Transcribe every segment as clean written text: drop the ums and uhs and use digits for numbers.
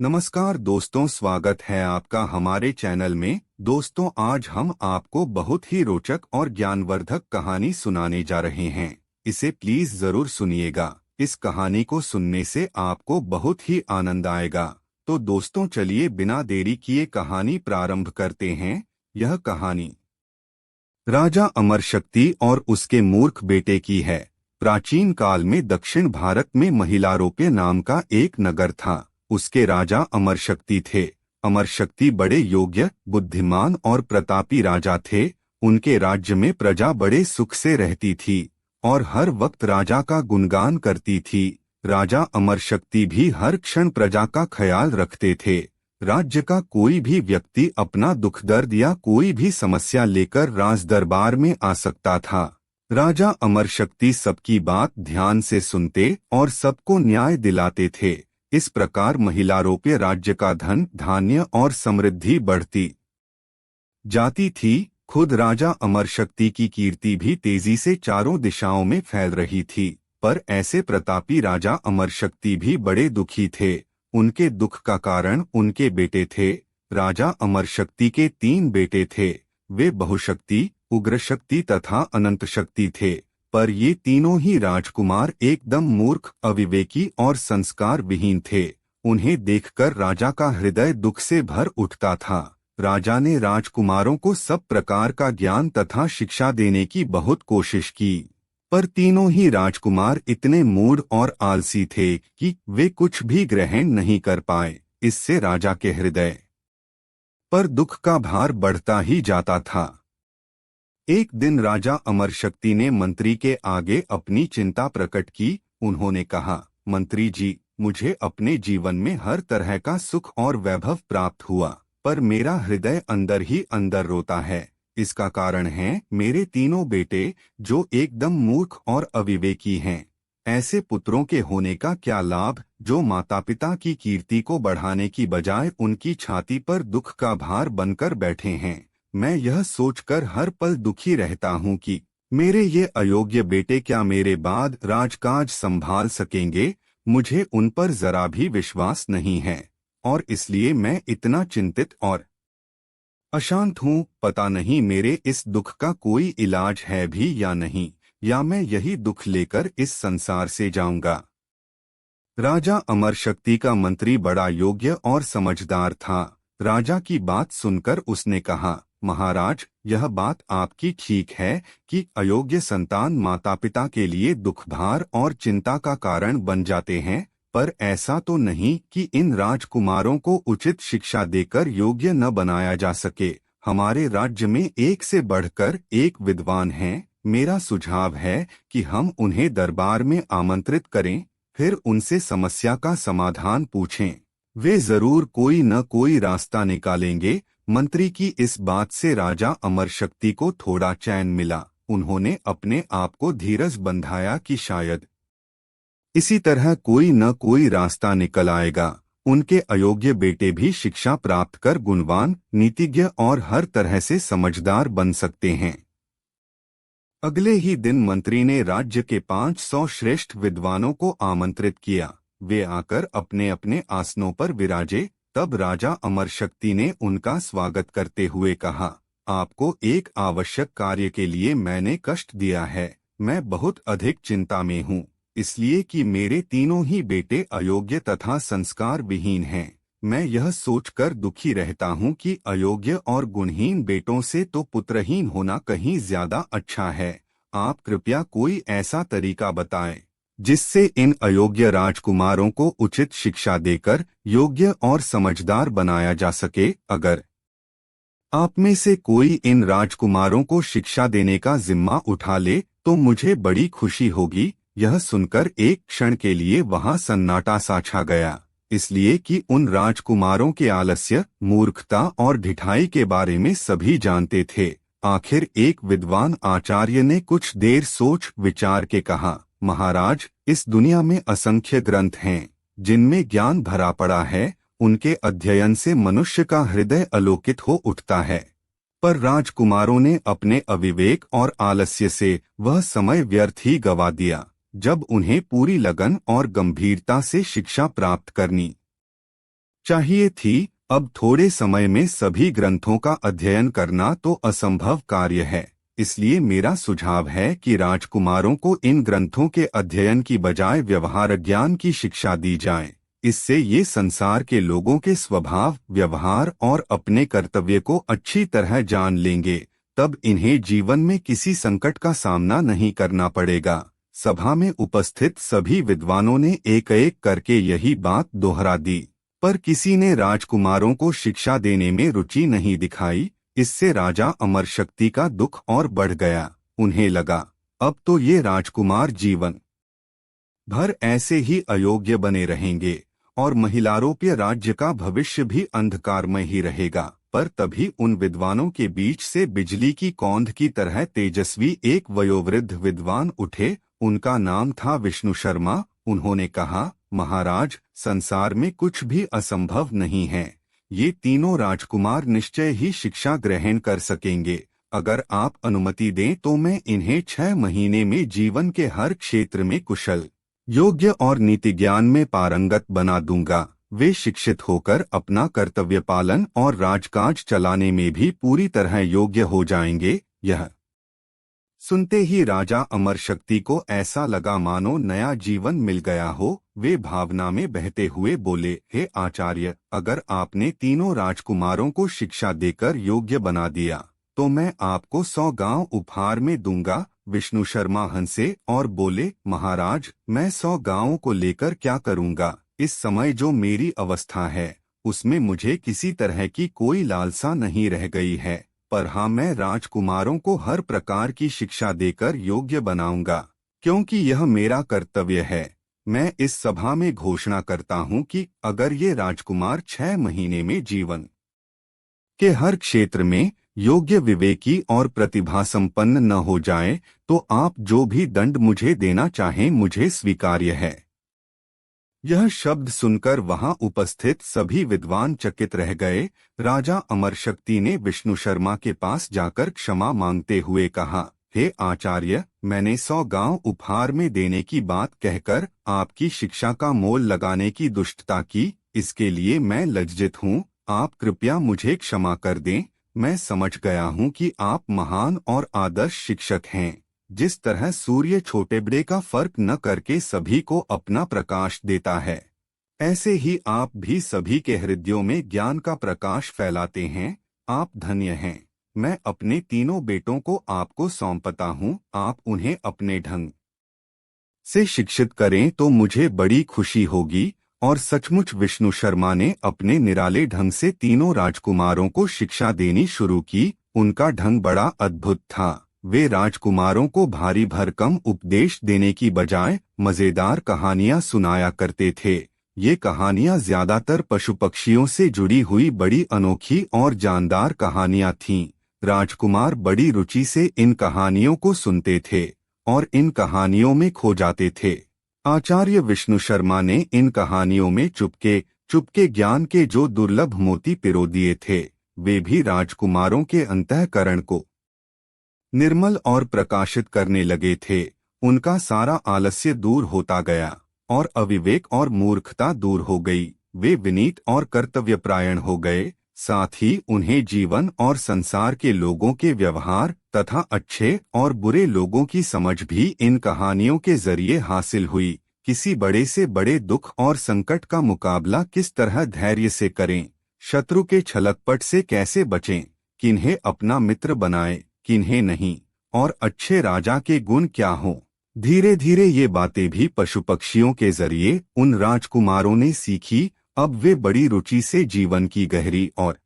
नमस्कार दोस्तों, स्वागत है आपका हमारे चैनल में। दोस्तों, आज हम आपको बहुत ही रोचक और ज्ञानवर्धक कहानी सुनाने जा रहे हैं। इसे प्लीज जरूर सुनिएगा। इस कहानी को सुनने से आपको बहुत ही आनंद आएगा। तो दोस्तों, चलिए बिना देरी किए कहानी प्रारंभ करते हैं। यह कहानी राजा अमरशक्ति और उसके मूर्ख बेटे की है। प्राचीन काल में दक्षिण भारत में महिलारोप्य नाम का एक नगर था। उसके राजा अमरशक्ति थे। अमरशक्ति बड़े योग्य, बुद्धिमान और प्रतापी राजा थे। उनके राज्य में प्रजा बड़े सुख से रहती थी और हर वक्त राजा का गुणगान करती थी। राजा अमरशक्ति भी हर क्षण प्रजा का ख्याल रखते थे। राज्य का कोई भी व्यक्ति अपना दुख दर्द या कोई भी समस्या लेकर राज दरबार में आ सकता था। राजा अमरशक्ति सबकी बात ध्यान से सुनते और सबको न्याय दिलाते थे। इस प्रकार महिलारोप्य राज्य का धन, धान्य और समृद्धि बढ़ती जाती थी। खुद राजा अमरशक्ति की कीर्ति भी तेजी से चारों दिशाओं में फैल रही थी। पर ऐसे प्रतापी राजा अमरशक्ति भी बड़े दुखी थे। उनके दुख का कारण उनके बेटे थे। राजा अमरशक्ति के 3 बेटे थे। वे बहुशक्ति, उग्रशक्ति तथा अनंत शक्ति थे। पर ये तीनों ही राजकुमार एकदम मूर्ख, अविवेकी और संस्कार विहीन थे। उन्हें देखकर राजा का हृदय दुख से भर उठता था। राजा ने राजकुमारों को सब प्रकार का ज्ञान तथा शिक्षा देने की बहुत कोशिश की, पर तीनों ही राजकुमार इतने मूढ़ और आलसी थे कि वे कुछ भी ग्रहण नहीं कर पाए। इससे राजा के हृदय पर दुख का भार बढ़ता ही जाता था। एक दिन राजा अमरशक्ति ने मंत्री के आगे अपनी चिंता प्रकट की। उन्होंने कहा, मंत्री जी, मुझे अपने जीवन में हर तरह का सुख और वैभव प्राप्त हुआ, पर मेरा हृदय अंदर ही अंदर रोता है। इसका कारण है मेरे तीनों बेटे, जो एकदम मूर्ख और अविवेकी हैं। ऐसे पुत्रों के होने का क्या लाभ, जो माता पिता की कीर्ति को बढ़ाने की बजाय उनकी छाती पर दुख का भार बनकर बैठे हैं। मैं यह सोचकर हर पल दुखी रहता हूँ कि मेरे ये अयोग्य बेटे क्या मेरे बाद राजकाज संभाल सकेंगे। मुझे उन पर जरा भी विश्वास नहीं है और इसलिए मैं इतना चिंतित और अशांत हूँ। पता नहीं मेरे इस दुख का कोई इलाज है भी या नहीं, या मैं यही दुख लेकर इस संसार से जाऊंगा। राजा अमरशक्ति का मंत्री बड़ा योग्य और समझदार था। राजा की बात सुनकर उसने कहा, महाराज, यह बात आपकी ठीक है कि अयोग्य संतान माता पिता के लिए दुख, भार और चिंता का कारण बन जाते हैं, पर ऐसा तो नहीं कि इन राजकुमारों को उचित शिक्षा देकर योग्य न बनाया जा सके। हमारे राज्य में एक से बढ़कर एक विद्वान हैं। मेरा सुझाव है कि हम उन्हें दरबार में आमंत्रित करें, फिर उनसे समस्या का समाधान पूछें। वे जरूर कोई न कोई रास्ता निकालेंगे। मंत्री की इस बात से राजा अमरशक्ति को थोड़ा चैन मिला। उन्होंने अपने आप को धीरज बंधाया कि शायद इसी तरह कोई न कोई रास्ता निकल आएगा। उनके अयोग्य बेटे भी शिक्षा प्राप्त कर गुणवान, नीतिज्ञ और हर तरह से समझदार बन सकते हैं। अगले ही दिन मंत्री ने राज्य के 500 श्रेष्ठ विद्वानों को आमंत्रित किया। वे आकर अपने अपने आसनों पर विराजे। तब राजा अमरशक्ति ने उनका स्वागत करते हुए कहा, आपको एक आवश्यक कार्य के लिए मैंने कष्ट दिया है। मैं बहुत अधिक चिंता में हूँ, इसलिए कि मेरे तीनों ही बेटे अयोग्य तथा संस्कार विहीन हैं। मैं यह सोचकर दुखी रहता हूँ कि अयोग्य और गुणहीन बेटों से तो पुत्रहीन होना कहीं ज्यादा अच्छा है। आप कृपया कोई ऐसा तरीका बताएं जिससे इन अयोग्य राजकुमारों को उचित शिक्षा देकर योग्य और समझदार बनाया जा सके। अगर आप में से कोई इन राजकुमारों को शिक्षा देने का जिम्मा उठा ले तो मुझे बड़ी खुशी होगी। यह सुनकर एक क्षण के लिए वहां सन्नाटा सा छा गया, इसलिए कि उन राजकुमारों के आलस्य, मूर्खता और ढिठाई के बारे में सभी जानते थे। आखिर एक विद्वान आचार्य ने कुछ देर सोच विचार के कहा, महाराज, इस दुनिया में असंख्य ग्रंथ हैं जिनमें ज्ञान भरा पड़ा है। उनके अध्ययन से मनुष्य का हृदय आलोकित हो उठता है, पर राजकुमारों ने अपने अविवेक और आलस्य से वह समय व्यर्थ ही गवा दिया। जब उन्हें पूरी लगन और गंभीरता से शिक्षा प्राप्त करनी चाहिए थी। अब थोड़े समय में सभी ग्रंथों का अध्ययन करना तो असंभव कार्य है। इसलिए मेरा सुझाव है कि राजकुमारों को इन ग्रंथों के अध्ययन की बजाय व्यवहार ज्ञान की शिक्षा दी जाए। इससे ये संसार के लोगों के स्वभाव, व्यवहार और अपने कर्तव्य को अच्छी तरह जान लेंगे। तब इन्हें जीवन में किसी संकट का सामना नहीं करना पड़ेगा। सभा में उपस्थित सभी विद्वानों ने एक एक करके यही बात दोहरा दी, पर किसी ने राजकुमारों को शिक्षा देने में रुचि नहीं दिखाई। इससे राजा अमरशक्ति का दुख और बढ़ गया। उन्हें लगा, अब तो ये राजकुमार जीवन भर ऐसे ही अयोग्य बने रहेंगे और महिलारोप्य राज्य का भविष्य भी अंधकारमय ही रहेगा। पर तभी उन विद्वानों के बीच से बिजली की कौंध की तरह तेजस्वी एक वयोवृद्ध विद्वान उठे। उनका नाम था विष्णु शर्मा। उन्होंने कहा, महाराज, संसार में कुछ भी असंभव नहीं है। ये तीनों राजकुमार निश्चय ही शिक्षा ग्रहण कर सकेंगे। अगर आप अनुमति दें तो मैं इन्हें 6 महीने में जीवन के हर क्षेत्र में कुशल, योग्य और नीति ज्ञान में पारंगत बना दूंगा। वे शिक्षित होकर अपना कर्तव्य पालन और राजकाज चलाने में भी पूरी तरह योग्य हो जाएंगे। यह सुनते ही राजा अमरशक्ति को ऐसा लगा मानो नया जीवन मिल गया हो। वे भावना में बहते हुए बोले, हे आचार्य, अगर आपने तीनों राजकुमारों को शिक्षा देकर योग्य बना दिया तो मैं आपको 100 गांव उपहार में दूंगा। विष्णु शर्मा हंसे और बोले, महाराज, मैं 100 गांवों को लेकर क्या करूंगा? इस समय जो मेरी अवस्था है उसमें मुझे किसी तरह की कोई लालसा नहीं रह गई है। पर हाँ, मैं राजकुमारों को हर प्रकार की शिक्षा देकर योग्य बनाऊंगा, क्योंकि यह मेरा कर्तव्य है। मैं इस सभा में घोषणा करता हूँ कि अगर ये राजकुमार 6 महीने में जीवन के हर क्षेत्र में योग्य, विवेकी और प्रतिभा संपन्न न हो जाए तो आप जो भी दंड मुझे देना चाहें मुझे स्वीकार्य है। यह शब्द सुनकर वहां उपस्थित सभी विद्वान चकित रह गए। राजा अमरशक्ति ने विष्णु शर्मा के पास जाकर क्षमा मांगते हुए कहा, हे आचार्य, मैंने 100 गांव उपहार में देने की बात कहकर आपकी शिक्षा का मोल लगाने की दुष्टता की। इसके लिए मैं लज्जित हूँ। आप कृपया मुझे क्षमा कर दें। मैं समझ गया हूँ कि आप महान और आदर्श शिक्षक हैं। जिस तरह सूर्य छोटे बड़े का फर्क न करके सभी को अपना प्रकाश देता है, ऐसे ही आप भी सभी के हृदयों में ज्ञान का प्रकाश फैलाते हैं। आप धन्य हैं। मैं अपने तीनों बेटों को आपको सौंपता हूँ। आप उन्हें अपने ढंग से शिक्षित करें तो मुझे बड़ी खुशी होगी। और सचमुच विष्णु शर्मा ने अपने निराले ढंग से तीनों राजकुमारों को शिक्षा देनी शुरू की। उनका ढंग बड़ा अद्भुत था। वे राजकुमारों को भारी भरकम उपदेश देने की बजाय मजेदार कहानियां सुनाया करते थे। ये कहानियां ज्यादातर पशु पक्षियों से जुड़ी हुई बड़ी अनोखी और जानदार कहानियां थीं। राजकुमार बड़ी रुचि से इन कहानियों को सुनते थे और इन कहानियों में खो जाते थे। आचार्य विष्णु शर्मा ने इन कहानियों में चुपके चुपके ज्ञान के जो दुर्लभ मोती पिरो दिए थे, वे भी राजकुमारों के अंतःकरण को निर्मल और प्रकाशित करने लगे थे। उनका सारा आलस्य दूर होता गया और अविवेक और मूर्खता दूर हो गई। वे विनीत और कर्तव्यपरायण हो गए। साथ ही उन्हें जीवन और संसार के लोगों के व्यवहार तथा अच्छे और बुरे लोगों की समझ भी इन कहानियों के जरिए हासिल हुई। किसी बड़े से बड़े दुख और संकट का मुकाबला किस तरह धैर्य से करें, शत्रु के छलकपट से कैसे बचें, किन्हें अपना मित्र बनाएं, किन्हें नहीं, और अच्छे राजा के गुण क्या हों। धीरे धीरे ये बातें भी पशु पक्षियों के जरिए उन राजकुमारों ने सीखी। अब वे बड़ी रुचि से जीवन की गहरी और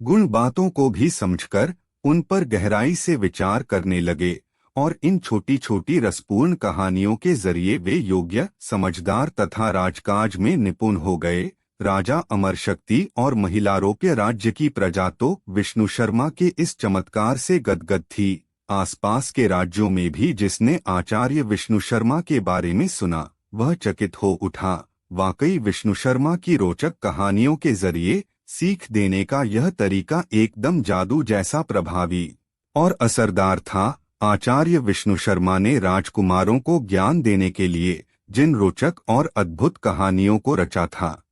गुण बातों को भी समझकर उन पर गहराई से विचार करने लगे और इन छोटी छोटी रसपूर्ण कहानियों के जरिए वे योग्य, समझदार तथा राजकाज में निपुण हो गए। राजा अमरशक्ति और महिलारोप्य राज्य की प्रजा तो विष्णु शर्मा के इस चमत्कार से गदगद थी। आसपास के राज्यों में भी जिसने आचार्य विष्णु शर्मा के बारे में सुना वह चकित हो उठा। वाकई विष्णु शर्मा की रोचक कहानियों के जरिए सीख देने का यह तरीका एकदम जादू जैसा प्रभावी और असरदार था। आचार्य विष्णु शर्मा ने राजकुमारों को ज्ञान देने के लिए जिन रोचक और अद्भुत कहानियों को रचा था,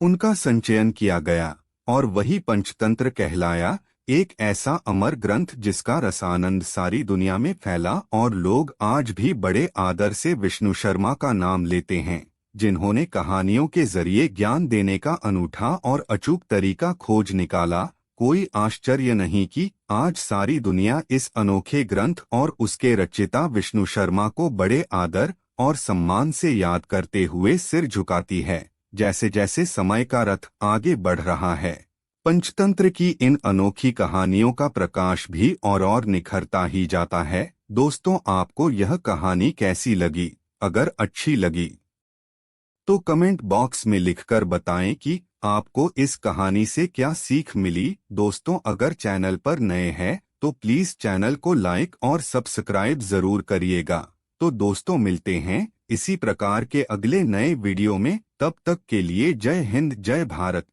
उनका संचयन किया गया और वही पंचतंत्र कहलाया, एक ऐसा अमर ग्रंथ जिसका रसानंद सारी दुनिया में फैला और लोग आज भी बड़े आदर से विष्णु शर्मा का नाम लेते हैं, जिन्होंने कहानियों के जरिए ज्ञान देने का अनूठा और अचूक तरीका खोज निकाला। कोई आश्चर्य नहीं कि आज सारी दुनिया इस अनोखे ग्रंथ और उसके रचयिता विष्णु शर्मा को बड़े आदर और सम्मान से याद करते हुए सिर झुकाती है, जैसे जैसे समय का रथ आगे बढ़ रहा है। पंचतंत्र की इन अनोखी कहानियों का प्रकाश भी और निखरता ही जाता है। दोस्तों, आपको यह कहानी कैसी लगी? अगर अच्छी लगी तो कमेंट बॉक्स में लिखकर बताएं कि आपको इस कहानी से क्या सीख मिली। दोस्तों, अगर चैनल पर नए हैं तो प्लीज चैनल को लाइक और सब्सक्राइब जरूर करिएगा। तो दोस्तों, मिलते हैं इसी प्रकार के अगले नए वीडियो में। तब तक के लिए जय हिंद, जय भारत।